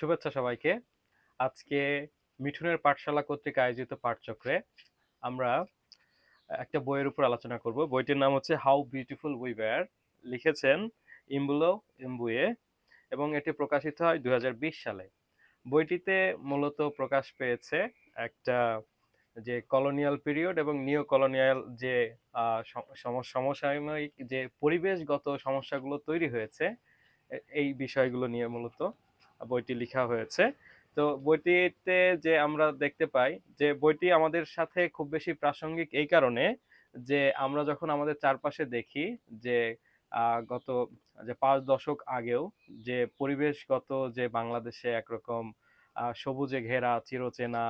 শুভেচ্ছা সবাইকে। আজকে মিঠুনের পাঠশালা কর্তৃক আয়োজিত পাঠচক্রে আমরা একটা বইয়ের উপর আলোচনা করব। বইটির নাম হচ্ছে হাউ বিউটিফুল উই ওয়্যার। লিখেছেন ইম্বুলো এম্বুয়ে এবং এটি প্রকাশিত হয় 2020 সালে। বইটিতে মূলত প্রকাশ পেয়েছে একটা যে কলোনিয়াল পিরিয়ড এবং নিও কলোনিয়াল যে সমসাময়িক যে পরিবেশগত সমস্যাগুলো তৈরি হয়েছে এই বিষয়গুলো নিয়ে মূলত বইটি লেখা হয়েছে। তো বইটিতে যে আমরা দেখতে পাই যে বইটি আমাদের সাথে খুব বেশি প্রাসঙ্গিক এই কারণে যে আমরা যখন আমাদের চারপাশে দেখি যে গত যে 5 দশক আগেও যে পরিবেশগত যে বাংলাদেশে একরকম সবুজে ঘেরা চিরচেনা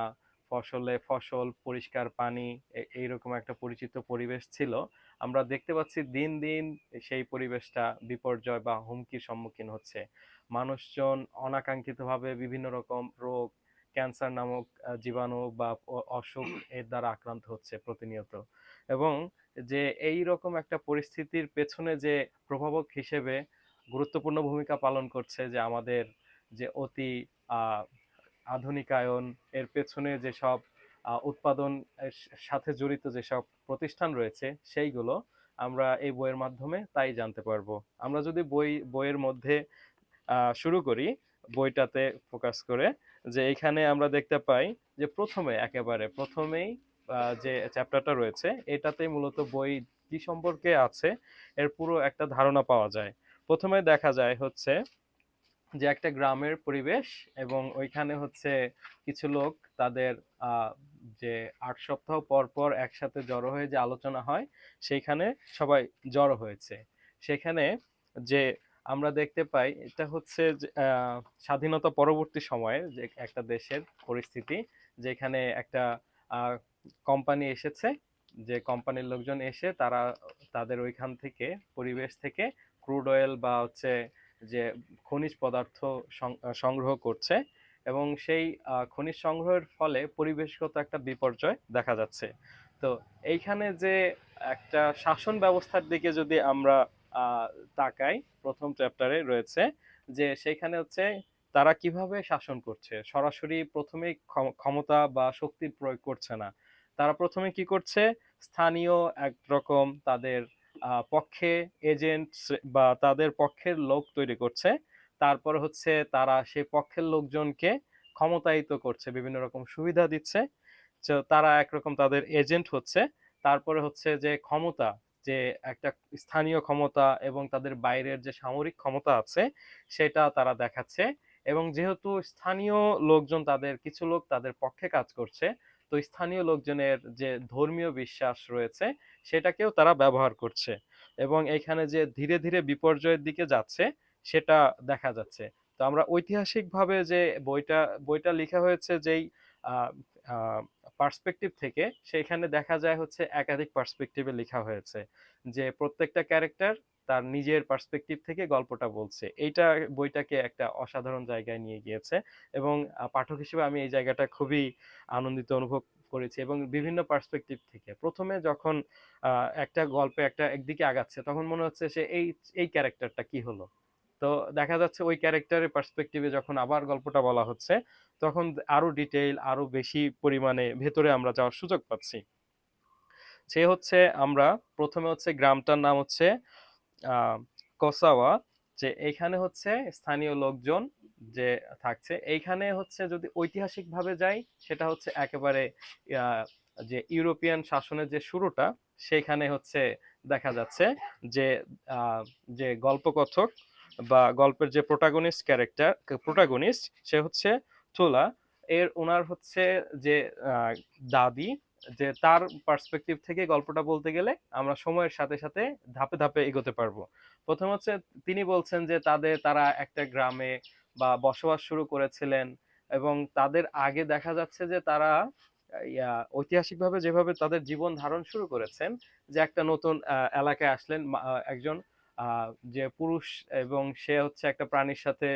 ফসলে ফসল পরিষ্কার পানি এইরকম একটা পরিচিত পরিবেশ ছিল। আমরা দেখতে পাচ্ছি দিন দিন সেই পরিবেশটা বিপর্যয় বা হুমকির সম্মুখীন হচ্ছে। মানুষজন অনাকাঙ্ক্ষিতভাবে বিভিন্ন রকম রোগ, ক্যান্সার নামক জীবাণু বা অসুখ এর দ্বারা আক্রান্ত হচ্ছে প্রতিনিয়ত। এবং যে এই রকম একটা পরিস্থিতির পেছনে যে প্রভাবক হিসেবে গুরুত্বপূর্ণ ভূমিকা পালন করছে যে আমাদের যে অতি আহ আধুনিকায়ন, এর পেছনে যেসব উৎপাদন এর সাথে জড়িত যেসব প্রতিষ্ঠান রয়েছে সেইগুলো আমরা এই বইয়ের মাধ্যমে তাই জানতে পারবো। আমরা যদি বইয়ের মধ্যে শুরু করি, বইটাতে ফোকাস করে যে এখানে আমরা দেখতে পাই যে প্রথমেই যে চ্যাপ্টারটা রয়েছে এটাতেই মূলত বই কি সম্পর্কে আছে এর পুরো একটা ধারণা পাওয়া যায়। প্রথমে দেখা যায় হচ্ছে যে একটা গ্রামের পরিবেশ এবং ওইখানে হচ্ছে কিছু লোক তাদের আহ, যে 8 সপ্তাহ পর পর একসাথে জড়ো হয়ে যে আলোচনা হয় সেইখানে সবাই জড়ো হয়েছে। সেখানে যে আমরা দেখতে পাই এটা হচ্ছে যে, স্বাধীনতা পরবর্তী সময়ে যে একটা দেশের পরিস্থিতি, যেখানে একটা কোম্পানি এসেছে, যে কোম্পানির লোকজন এসে তারা তাদের ওইখান থেকে পরিবেশ থেকে ক্রুড অয়েল বা হচ্ছে যে খনিজ পদার্থ সংগ্রহ করছে এবং সেই খনিজ সংগ্রহের ফলে পরিবেশগত একটা বিপর্যয় দেখা যাচ্ছে। তো এইখানে যে একটা শাসন ব্যবস্থার দিকে যদি আমরা আহ, তাকাই, প্রথম চ্যাপ্টারে রয়েছে যে সেইখানে হচ্ছে তারা কিভাবে শাসন করছে। সরাসরি প্রথমে ক্ষমতা বা শক্তির প্রয়োগ করছে না, তারা প্রথমে কি করছে, স্থানীয় একরকম তাদের পক্ষে এজেন্ট বা তাদের পক্ষের লোক তৈরি করছে। তারপর হচ্ছে তারা সেই পক্ষের লোকজনকে ক্ষমতায়িত করছে, বিভিন্ন রকম সুবিধা দিচ্ছে। তো তারা একরকম তাদের এজেন্ট হচ্ছে। তারপরে হচ্ছে যে ক্ষমতা, যে একটা স্থানীয় ক্ষমতা এবং তাদের বাইরের যে সামরিক ক্ষমতা আছে সেটা তারা দেখাচ্ছে। এবং যেহেতু স্থানীয় লোকজন, তাদের কিছু লোক তাদের পক্ষে কাজ করছে, তো স্থানীয় লোকজনের যে ধর্মীয় বিশ্বাস রয়েছে সেটাকেও তারা ব্যবহার করছে এবং এখানে যে ধীরে ধীরে বিপর্যয়ের দিকে যাচ্ছে সেটা দেখা যাচ্ছে। তো আমরা ঐতিহাসিকভাবে যে বইটা বইটা লেখা হয়েছে যেই পার্সপেক্টিভ থেকে, সেইখানে দেখা যায় হচ্ছে একাধিক পার্সপেক্টিভে লেখা হয়েছে, যে প্রত্যেকটা ক্যারেক্টার তার নিজের পার্সপেক্টিভ থেকে গল্পটা বলছে। এইটা বইটাকে একটা অসাধারণ জায়গায় নিয়ে গিয়েছে এবং পাঠক হিসেবে আমি এই জায়গাটা খুবই আনন্দিত অনুভব করেছি। এবং বিভিন্ন পার্সপেক্টিভ থেকে প্রথমে যখন একটা গল্পে একটা একদিকে আগাচ্ছে তখন মনে হচ্ছে সে এই এই ক্যারেক্টারটা কি হলো, তো দেখা যাচ্ছে ওই ক্যারেক্টারের পার্সপেক্টিভে যখন আবার গল্পটা বলা হচ্ছে তখন আরো ডিটেইল, আরো বেশি পরিমাণে ভেতরে আমরা যাওয়ার সুযোগ পাচ্ছি। সে হচ্ছে আমরা প্রথমে হচ্ছে গ্রামটার নাম হচ্ছে আহ কসাওয়া। যে এইখানে হচ্ছে স্থানীয় লোকজন যে থাকছে, এইখানে হচ্ছে যদি ঐতিহাসিক ভাবে যাই সেটা হচ্ছে একেবারে আহ, যে ইউরোপিয়ান শাসনের যে শুরুটা সেইখানে হচ্ছে দেখা যাচ্ছে যে আহ, যে গল্পকথক বা গল্পের যে প্রোটাগনিস্ট সে হচ্ছে থুলা। ওনার হচ্ছে যে দাদি, যে তার পার্সপেক্টিভ থেকে গল্পটা বলতে গেলে আমরা সময়ের সাথে সাথে ধাপে ধাপে এগোতে পারবো। প্রথম হচ্ছে তিনি বলছেন যে তারা একটা গ্রামে বা বসবাস শুরু করেছিলেন এবং তাদের আগে দেখা যাচ্ছে যে তারা ঐতিহাসিকভাবে যেভাবে তাদের জীবন ধারণ শুরু করেছেন, যে একটা নতুন এলাকায় আসলেন একজন যে পুরুষ, এবং সে হচ্ছে একটা প্রাণীর সাথে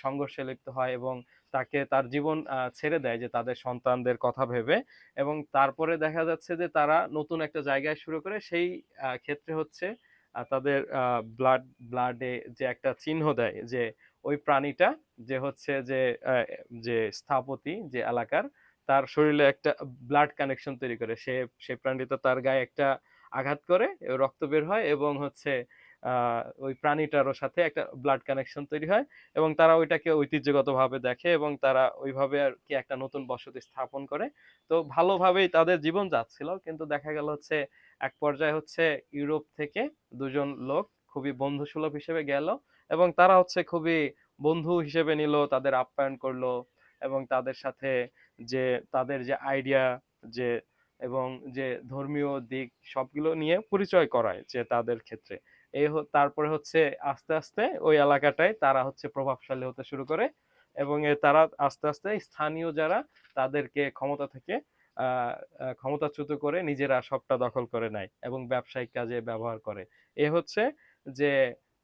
সংঘর্ষে লিপ্ত হয় এবং তাকে তার জীবন ছেড়ে দেয় যে তাদের সন্তানদের কথা ভেবে। এবং তারপরে দেখা যাচ্ছে যে তারা নতুন একটা জায়গায় শুরু করে, সেই ক্ষেত্রে হচ্ছে তাদের ব্লাডে যে একটা চিহ্ন দেয় যে ওই প্রাণীটা যে হচ্ছে যে যে স্থপতি যে এলাকার, তার শরীরে একটা ব্লাড কানেকশন তৈরি করে। সেই প্রাণীটা তার গায়ে একটা আঘাত করে, রক্ত বের হয় এবং হচ্ছে ওই প্রাণীটারও সাথে একটা ব্লাড কানেকশন তৈরি হয় এবং তারা ওইটাকে ঐতিহ্যগতভাবে দেখে এবং তারা ওইভাবে আর কি একটা নতুন বসতি স্থাপন করে। তো ভালোভাবেই তাদের জীবন যাচ্ছিল, কিন্তু দেখা গেল হচ্ছে এক পর্যায়ে হচ্ছে ইউরোপ থেকে দুজন লোক খুবই বন্ধুসুলভ হিসেবে গেল এবং তারা হচ্ছে খুবই বন্ধু হিসেবে নিল, তাদের আপ্যায়ন করলো এবং তাদের সাথে যে তাদের যে আইডিয়া যে এবং যে ধর্মীয় দিক সবগুলো নিয়ে পরিচয় করায় যে তাদের ক্ষেত্রে। তারপরে হচ্ছে আস্তে আস্তে ওই এলাকাটায় তারা হচ্ছে প্রভাবশালী হতে শুরু করে এবং তারা আস্তে আস্তে স্থানীয় যারা তাদেরকে ক্ষমতা থেকে ক্ষমতাচ্যুত করে নিজেরা সবটা দখল করে নেয় এবং ব্যবসায়িক কাজে ব্যবহার করে। এ হচ্ছে যে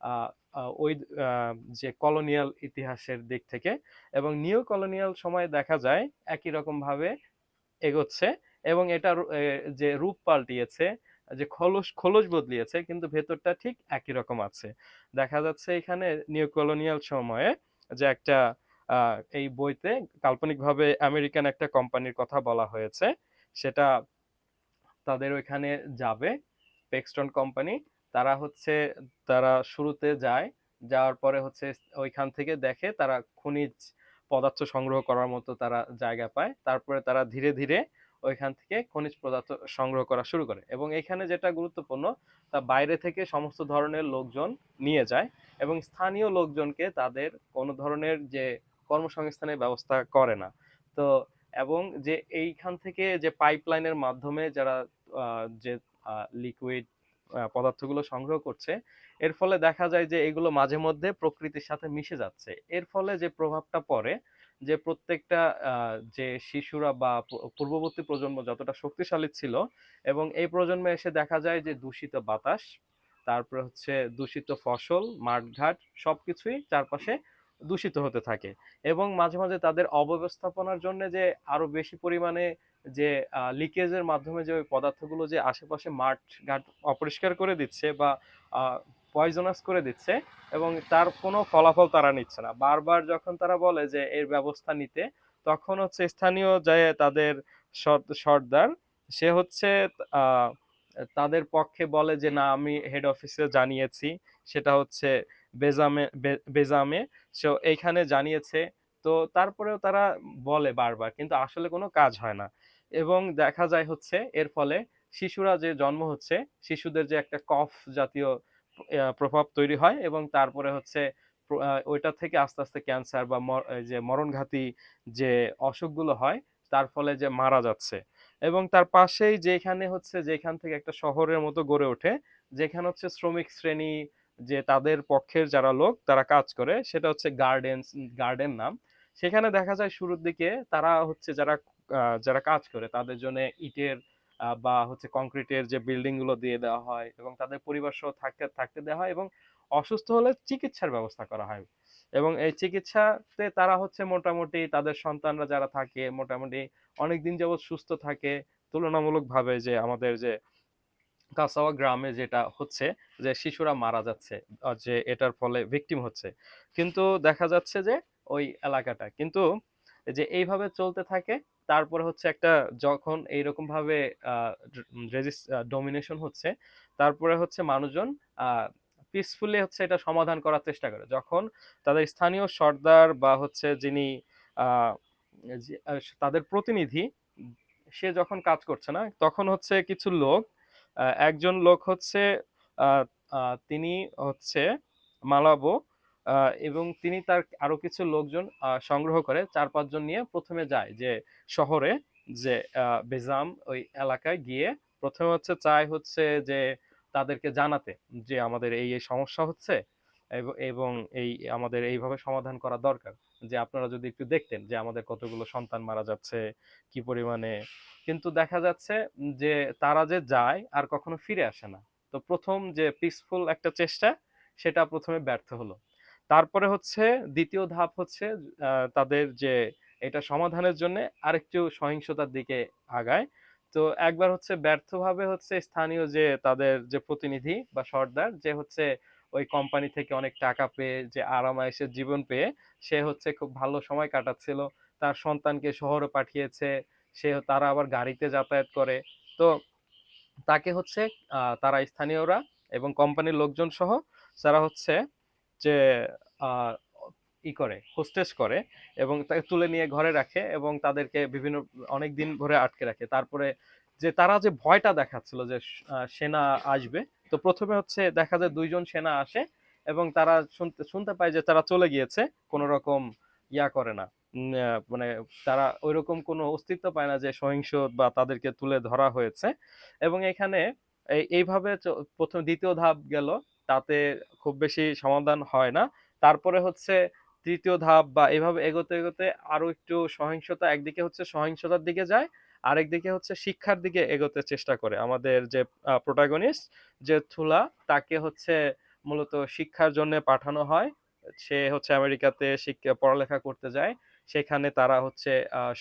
আহ, ওই যে কলোনিয়াল ইতিহাসের দিক থেকে। এবং নিউ কলোনিয়াল সময়ে দেখা যায় একই রকম ভাবে এগোচ্ছে এবং এটার যে রূপ পাল্টিয়েছে, যে খোলস খোলস বদলিয়েছে, কিন্তু ভেতরটা ঠিক একই রকম আছে। দেখা যাচ্ছে এখানে নিউ কলোনিয়াল সময়ে যে একটা এই বইতে কাল্পনিকভাবে আমেরিকান একটা কোম্পানির কথা বলা হয়েছে, সেটা তাদের ওইখানে যাবে, পেক্সটন কোম্পানি। তারা হচ্ছে তারা শুরুতে যায়, যাওয়ার পরে হচ্ছে ওইখান থেকে দেখে তারা খনিজ পদার্থ সংগ্রহ করার মতো তারা জায়গা পায়। তারপরে তারা ধীরে ধীরে ওইখান থেকে খনিজ পদার্থ সংগ্রহ করা শুরু করে এবং এখানে যেটা গুরুত্বপূর্ণ, তা বাইরে থেকে সমস্ত ধরনের লোকজন নিয়ে যায় এবং স্থানীয় লোকজনকে তাদের কোনো ধরনের যে কর্মসংস্থানের ব্যবস্থা করে না। তো এবং যে এইখান থেকে যে পাইপলাইনের মাধ্যমে যারা যে লিকুইড পদার্থগুলো সংগ্রহ করছে, এর ফলে দেখা যায় যে এগুলো মাঝে মধ্যে প্রকৃতির সাথে মিশে যাচ্ছে। এর ফলে যে প্রভাবটা পড়ে, যে প্রত্যেকটা যে শিশুরা বা পূর্ববর্তী প্রজন্ম যতটা শক্তিশালী ছিল এবং এই প্রজন্মে এসে দেখা যায় যে দূষিত বাতাস, তারপরে হচ্ছে দূষিত ফসল, মাঠঘাট সবকিছুই চারপাশে দূষিত হতে থাকে এবং মাঝে মাঝে তাদের অব্যবস্থাপনার জন্য যে আরো বেশি পরিমাণে যে লিকেজের মাধ্যমে যে ওই পদার্থগুলো যে আশেপাশে মাঠ ঘাট অপরিষ্কার করে দিচ্ছে বা পয়জনাস করে দিচ্ছে এবং তার কোনো ফলাফল তারা নিচ্ছে না। বারবার যখন তারা বলে যে এর ব্যবস্থা নিতে, তখন হচ্ছে স্থানীয় যে তাদের সর্দার, সে হচ্ছে আহ তাদের পক্ষে বলে যে না, আমি হেড অফিসে জানিয়েছি, সেটা হচ্ছে বেজামে সো এইখানে জানিয়েছে। তো তারপরেও তারা বলে বারবার, কিন্তু আসলে কোনো কাজ হয় না এবং দেখা যায় হচ্ছে এর ফলে শিশুরা যে জন্ম হচ্ছে, শিশুদের যে একটা কফ জাতীয় প্রভাব তৈরি হয় এবং তারপরে হচ্ছে ওইটা থেকে আস্তে আস্তে ক্যান্সার বা এই যে মরণঘাতী যে অসুখগুলো হয়, তার ফলে যে মারা যাচ্ছে। এবং তার পাশেই যেখানে হচ্ছে যেখান থেকে একটা শহরের মতো গড়ে ওঠে, যেখানে হচ্ছে শ্রমিক শ্রেণী যে তাদের পক্ষের যারা লোক তারা কাজ করে, সেটা হচ্ছে গার্ডেন নাম। সেখানে দেখা যায় শুরুর দিকে তারা হচ্ছে যারা যারা কাজ করে তাদের জন্য ইটের বা হচ্ছে কংক্রিটের যে বিল্ডিং গুলো দিয়ে দেওয়া হয় এবং তাদের পরিবার সহ থাকতে থাকতে দেওয়া হয় এবং অসুস্থ হলে চিকিৎসার ব্যবস্থা করা হয় এবং এই চিকিৎসাতে তারা হচ্ছে মোটামুটি তাদের সন্তানরা যারা থাকে মোটামুটি অনেকদিন যাবৎ সুস্থ থাকে, তুলনামূলকভাবে যে আমাদের যে কাসাওয়া গ্রামে যেটা হচ্ছে যে শিশুরা মারা যাচ্ছে, যে এটার ফলে ভিকটিম হচ্ছে। কিন্তু দেখা যাচ্ছে যে ওই এলাকাটা কিন্তু যে এইভাবে চলতে থাকে। তারপরে হচ্ছে একটা যখন এইরকম ভাবে ডমিনেশন হচ্ছে, তারপরে হচ্ছে মানুষজন পিসফুলি হচ্ছে এটা সমাধান করার চেষ্টা করে, যখন তাদের স্থানীয় সর্দার বা হচ্ছে যিনি আহ, তাদের প্রতিনিধি, সে যখন কাজ করছে না, তখন হচ্ছে কিছু লোক, একজন লোক হচ্ছে আহ, তিনি হচ্ছে মালাবো, এবং তিনি তার আরো কিছু লোকজন সংগ্রহ করে 4-5 জন নিয়ে প্রথমে যায় যে শহরে, যে বেজাম ওই এলাকায় গিয়ে প্রথমে হচ্ছে চায় হচ্ছে যে তাদেরকে জানাতে যে আমাদের এই এই সমস্যা হচ্ছে এবং এই আমাদের এইভাবে সমাধান করা দরকার, যে আপনারা যদি একটু দেখতেন যে আমাদের কতগুলো সন্তান মারা যাচ্ছে, কি পরিমাণে। কিন্তু দেখা যাচ্ছে যে তারা যে যায় আর কখনো ফিরে আসে না। তো প্রথম যে পিসফুল একটা চেষ্টা, সেটা প্রথমে ব্যর্থ হলো। তারপরে হচ্ছে দ্বিতীয় ধাপ হচ্ছে তাদের যে এটা সমাধানের জন্য আরেকটু সহিংসতার দিকে আগায়। তো একবার হচ্ছে ব্যর্থভাবে হচ্ছে স্থানীয় যে তাদের যে প্রতিনিধি বা সর্দার, যে হচ্ছে ওই কোম্পানি থেকে অনেক টাকা পেয়ে, যে আরাম-আয়েশের জীবন পেয়ে সে হচ্ছে খুব ভালো সময় কাটাচ্ছিল। তার সন্তানকে শহরে পাঠিয়েছে। তারা আবার গাড়িতে যাতায়াত করে। তো তাকে হচ্ছে তারা স্থানীয়রা এবং কোম্পানির লোকজন সহ যারা হচ্ছে যে আহ, করে হোস্টেস করে এবং তাকে তুলে নিয়ে ঘরে রাখে এবং তাদেরকে বিভিন্ন অনেক দিন ধরে আটকে রাখে। তারপরে যে তারা যে ভয়টা দেখাচ্ছিল যে সেনা আসবে, তো প্রথমে হচ্ছে দেখা যায় 2 জন সেনা আসে এবং তারা শুনতে শুনতে পায় যে তারা চলে গিয়েছে, কোনো রকম করে না। মানে তারা ওইরকম কোনো অস্তিত্ব পায় না যে সহিংস বা তাদেরকে তুলে ধরা হয়েছে। এবং এখানে এইভাবে প্রথম দ্বিতীয় ধাপ গেল, তাতে খুব বেশি সমাধান হয় না। তারপরে হচ্ছে তৃতীয় ধাপ বা এভাবে এগোতে এগোতে আরো একটু সহিংসতা, একদিকে হচ্ছে সহিংসতার দিকে যায়, আরেকদিকে হচ্ছে শিক্ষার দিকে এগোতে চেষ্টা করে আমাদের যে প্রোটাগনিস্ট, যে থুলা, তাকে হচ্ছে মূলত শিক্ষার জন্য পাঠানো হয়। সে হচ্ছে আমেরিকাতে শিক্ষা পড়ালেখা করতে যায়। সেখানে তারা হচ্ছে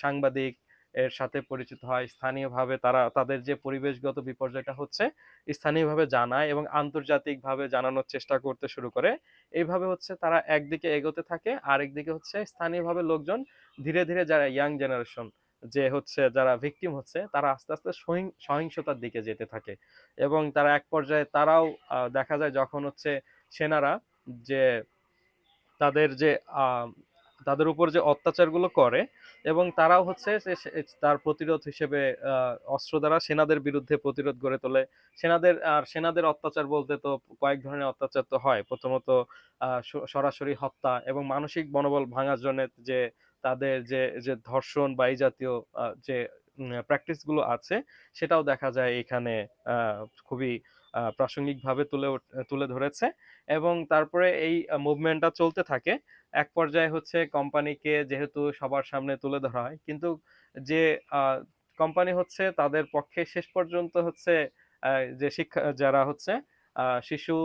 সাংবাদিক এর সাথে পরিচিত হয়। স্থানীয়ভাবে তারা তাদের যে পরিবেশগত বিপর্যয়টা হচ্ছে স্থানীয়ভাবে জানায় এবং আন্তর্জাতিকভাবে জানানোর চেষ্টা করতে শুরু করে। এইভাবে হচ্ছে তারা একদিকে এগোতে থাকে, আরেকদিকে হচ্ছে স্থানীয়ভাবে লোকজন ধীরে ধীরে, যারা ইয়াং জেনারেশন যে হচ্ছে যারা ভিকটিম হচ্ছে, তারা আস্তে আস্তে সহিংসতার দিকে যেতে থাকে। এবং তারা এক পর্যায়ে তারাও দেখা যায় যখন হচ্ছে সেনারা যে তাদের যে আহ, তাদের উপর যে অত্যাচারগুলো করে এবং তারাও হচ্ছে তার প্রতিরোধ হিসেবে অস্ত্র দ্বারা সেনাদের বিরুদ্ধে প্রতিরোধ গড়ে তোলে। সেনাদের অত্যাচার বলতে তো কয়েক ধরনের অত্যাচার তো হয়। প্রথমত সরাসরি হত্যা এবং মানসিক মনোবল ভাঙার জন্য যে তাদের যে যে ধর্ষণ বা এই জাতীয় যে প্র্যাকটিস গুলো আছে, সেটাও দেখা যায় এখানে খুবই প্রাসঙ্গিকভাবে তুলে ধরেছে। এবং তারপরে এই মুভমেন্টটা চলতে থাকে। এক পর্যায়ে হচ্ছে কোম্পানিকে যেহেতু সবার সামনে তুলে ধরা হয়, কিন্তু যে কোম্পানি হচ্ছে তাদের পক্ষে শেষ পর্যন্ত হচ্ছে যে শিক্ষা যারা হচ্ছে শিশু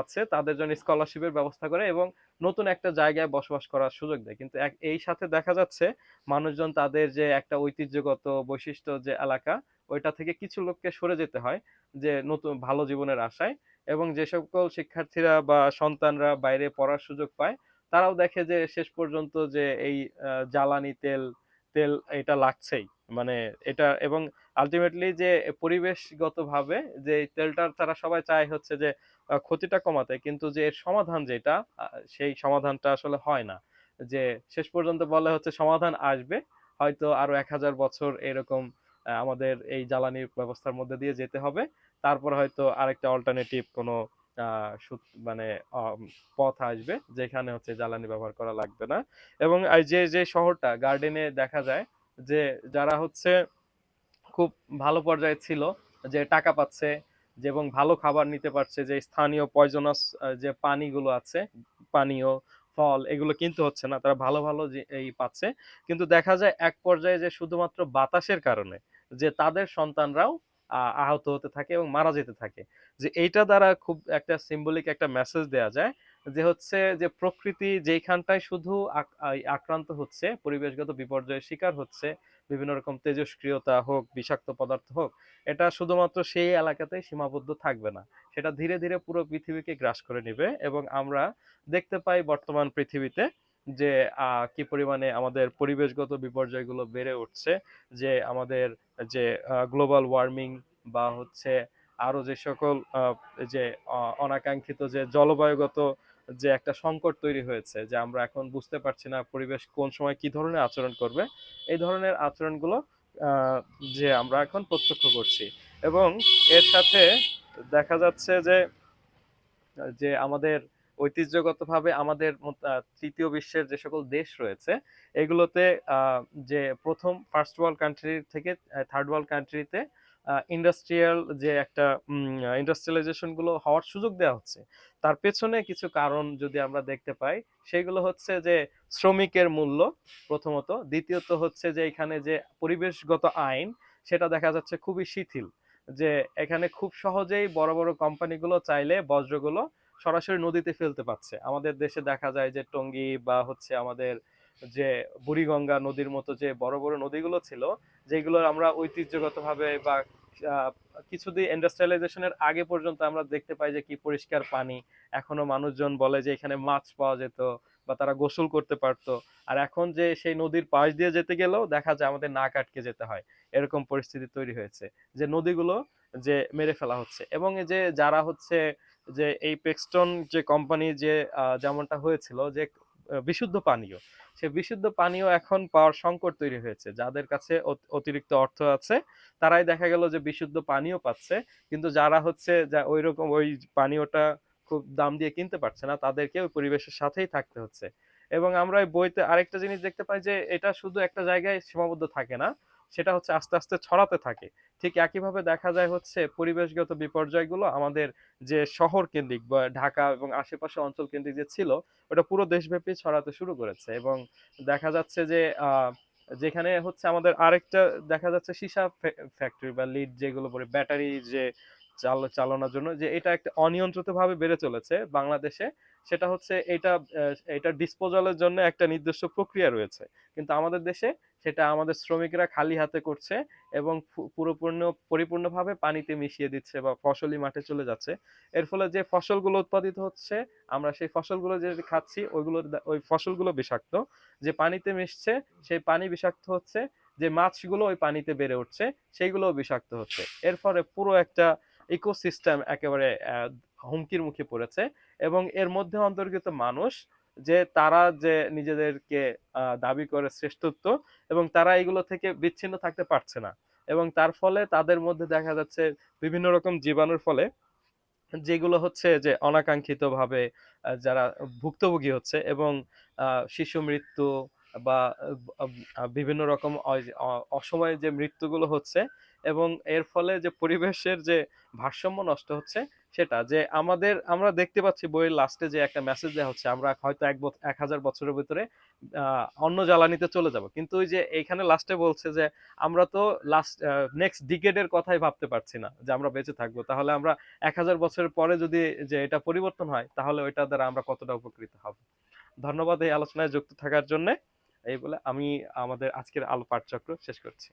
আছে তাদের জন্য স্কলারশিপের ব্যবস্থা করে এবং নতুন একটা জায়গায় বসবাস করার সুযোগ দেয়। কিন্তু এই সাথে দেখা যাচ্ছে মানুষজন তাদের যে একটা ঐতিহ্যগত বৈশিষ্ট্য যে এলাকা, ওইটা থেকে কিছু লোককে সরে যেতে হয় যে নতুন ভালো জীবনের আশায়। এবং যে সকল শিক্ষার্থীরা বা সন্তানরা বাইরে পড়ার সুযোগ পায়, তারাও দেখে যে শেষ পর্যন্ত যে এই জ্বালানি তেল তেল এটা লাগছেই। মানে এটা এবং আলটিমেটলি যে পরিবেশগত ভাবে যে এই তেলটার তারা সবাই চায় হচ্ছে যে ক্ষতিটা কমাতে, কিন্তু যে এর সমাধান যেটা সেই সমাধানটা আসলে হয় না। যে শেষ পর্যন্ত বলা হচ্ছে সমাধান আসবে, হয়তো আরো 1000 বছর এরকম আমাদের এই জ্বালানির ব্যবস্থার মধ্যে দিয়ে যেতে হবে। তারপর হয়তো আরেকটা অল্টারনেটিভ কোনো মানে পথ আসবে যেখানে হচ্ছে জ্বালানি ব্যবহার করা লাগবে না। এবং যে যে শহরটা গার্ডেনে দেখা যায় যে যারা হচ্ছে খুব ভালো পর্যায়ে ছিল, যে টাকা পাচ্ছে, যে এবং ভালো খাবার নিতে পারছে, যে স্থানীয় পয়জনাস যে পানিগুলো আছে, পানীয় ফল এগুলো কিনতে হচ্ছে না, তারা ভালো ভালো যে এই পাচ্ছে। কিন্তু দেখা যায় এক পর্যায়ে যে শুধুমাত্র বাতাসের কারণে যে তাদের সন্তানরাও আহত হতে থাকে এবং মারা যেতে থাকে। যে এইটা দ্বারা খুব একটা সিম্বলিক একটা মেসেজ দেয়া যায় যে হচ্ছে যে প্রকৃতি যেখানটায় শুধু আক্রান্ত হচ্ছে, পরিবেশগত বিপর্যয়ের শিকার হচ্ছে, বিভিন্ন রকম তেজস্ক্রিয়তা হোক, বিষাক্ত পদার্থ হোক, এটা শুধুমাত্র সেই এলাকাতেই সীমাবদ্ধ থাকবে না। সেটা ধীরে ধীরে পুরো পৃথিবীকে গ্রাস করে নেবে। এবং আমরা দেখতে পাই বর্তমান পৃথিবীতে যে কি পরিমাণে আমাদের পরিবেশগত বিপর্যয়গুলো বেড়ে উঠছে। যে আমাদের যে গ্লোবাল ওয়ার্মিং বা হচ্ছে আরো যে সকল যে অনাকাঙ্ক্ষিত যে জলবায়ুগত যে একটা সংকট তৈরি হয়েছে, যে আমরা এখন বুঝতে পারছি না পরিবেশ কোন সময় কি ধরনের আচরণ করবে। এই ধরনের আচরণগুলো আহ, যে আমরা এখন প্রত্যক্ষ করছি। এবং এর সাথে দেখা যাচ্ছে যে যে আমাদের ঐতিহ্যগতভাবে আমাদের তৃতীয় বিশ্বের যে সকল দেশ রয়েছে, এগুলোতে যে প্রথম ফার্স্ট ওয়ার্ল্ড কান্ট্রি থেকে থার্ড ওয়ার্ল্ড কান্ট্রিতে ইন্ডাস্ট্রিয়াল যে একটা ইন্ডাস্ট্রিয়ালাইজেশন গুলো হওয়ার সুযোগ দেওয়া হচ্ছে, তার পেছনে কিছু কারণ যদি আমরা দেখতে পাই, সেগুলো হচ্ছে যে শ্রমিকের মূল্য প্রথমত, দ্বিতীয়ত হচ্ছে যে এখানে যে পরিবেশগত আইন, সেটা দেখা যাচ্ছে খুবই শিথিল। যে এখানে খুব সহজেই বড় বড় কোম্পানিগুলো চাইলে বজ্রগুলো সরাসরি নদীতে ফেলতে পারছে। আমাদের দেশে দেখা যায় যে টঙ্গী বা হচ্ছে আমাদের যে বুড়িগঙ্গা নদীর মতো যে বড় বড় নদীগুলো ছিল, যেগুলো আমরা ঐতিহ্যগতভাবে বা আহ, কিছুদিন ইন্ডাস্ট্রিয়ালাইজেশনের আগে পর্যন্ত আমরা দেখতে পাই যে কি পরিষ্কার পানি। এখনো মানুষজন বলে যে এখানে মাছ পাওয়া যেত বা তারা গোসল করতে পারতো। আর এখন যে সেই নদীর পাশ দিয়ে যেতে গেলেও দেখা যায় আমাদের নাক আটকে যেতে হয়, এরকম পরিস্থিতি তৈরি হয়েছে যে নদীগুলো যে মেরে ফেলা হচ্ছে। এবং এই যে যারা হচ্ছে যে এই পেক্সটন যে কোম্পানি যে যেমনটা হয়েছিল যে বিশুদ্ধ পানীয়, সে বিশুদ্ধ পানীয় এখন পাওয়ার সংকট তৈরি হয়েছে। যাদের কাছে অতিরিক্ত অর্থ আছে তারাই দেখা গেল যে বিশুদ্ধ পানীয় পাচ্ছে, কিন্তু যারা হচ্ছে যা ওই রকম ওই পানীয়টা খুব দাম দিয়ে কিনতে পারছে না তাদেরকে ওই পরিবেশের সাথেই থাকতে হচ্ছে। এবং আমরা এই বইতে আরেকটা জিনিস দেখতে পাই যে এটা শুধু একটা জায়গায় সীমাবদ্ধ থাকে না, সেটা হচ্ছে আস্তে আস্তে ছড়াতে থাকে। ঠিক একইভাবে দেখা যায় হচ্ছে পরিবেশগত বিপর্যয়গুলো আমাদের যে শহর কেন্দ্রিক বা ঢাকা এবং আশেপাশে অঞ্চল কেন্দ্রিক যে ছিল ওটা পুরো দেশব্যাপী ছড়াতে শুরু করেছে। এবং দেখা যাচ্ছে যে যেখানে হচ্ছে আমাদের আরেকটা দেখা যাচ্ছে সীসা ফ্যাক্টরি বা লিড যেগুলো বলে ব্যাটারি যে চালানোর জন্য যে এটা একটা অনিয়ন্ত্রিত ভাবে বেড়ে চলেছে বাংলাদেশে। সেটা হচ্ছে এটা ডিসপোজালের জন্য একটা নির্দিষ্ট প্রক্রিয়া রয়েছে, কিন্তু আমাদের দেশে সেটা আমাদের শ্রমিকরা খালি হাতে করছে এবং পরিপূর্ণভাবে পানিতে মিশিয়ে দিচ্ছে বা ফসলি মাঠে চলে যাচ্ছে। এর ফলে যে ফসলগুলো উৎপাদিত হচ্ছে আমরা সেই ফসলগুলো যে খাচ্ছি ওই ফসলগুলো বিষাক্ত। যে পানিতে মিশছে সেই পানি বিষাক্ত হচ্ছে, যে মাছগুলো ওই পানিতে বেড়ে উঠছে সেইগুলোও বিষাক্ত হচ্ছে। এর ফলে পুরো একটা ইকোসিস্টেম একেবারে হুমকির মুখে পড়েছে। এবং এর মধ্যে অন্তর্গত মানুষ যে তারা যে নিজেদেরকে দাবি করে শ্রেষ্ঠত্ব, এবং তারা এগুলো থেকে বিচ্ছিন্ন থাকতে পারছে না। এবং তার ফলে তাদের মধ্যে দেখা যাচ্ছে বিভিন্ন রকম জীবাণুর ফলে যেগুলো হচ্ছে যে অনাকাঙ্ক্ষিত ভাবে যারা ভুক্তভোগী হচ্ছে, এবং শিশু মৃত্যু বা বিভিন্ন রকম অসময়ে যে মৃত্যুগুলো হচ্ছে, এবং এর ফলে যে পরিবেশের যে ভারসাম্য নষ্ট হচ্ছে। সেটা যে আমরা দেখতে পাচ্ছি বইয়ের লাস্টে যে একটা মেসেজ দেওয়া হচ্ছে আমরা হয়তো 1000 বছরের ভিতরে অন্য জ্বালানিতে চলে যাব, কিন্তু ওই যে এইখানে লাস্টে বলছে যে আমরা তো নেক্সট ডিকেডের কথাই ভাবতে পারছি না যে আমরা বেঁচে থাকবো। তাহলে আমরা 1000 বছরের পরে যদি যে এটা পরিবর্তন হয় তাহলে ওইটা দ্বারা আমরা কতটা উপকৃত হব। ধন্যবাদ এই আলোচনায় যুক্ত থাকার জন্য। এই বলে আমি আমাদের আজকের আলো পাঠচক্র শেষ করছি।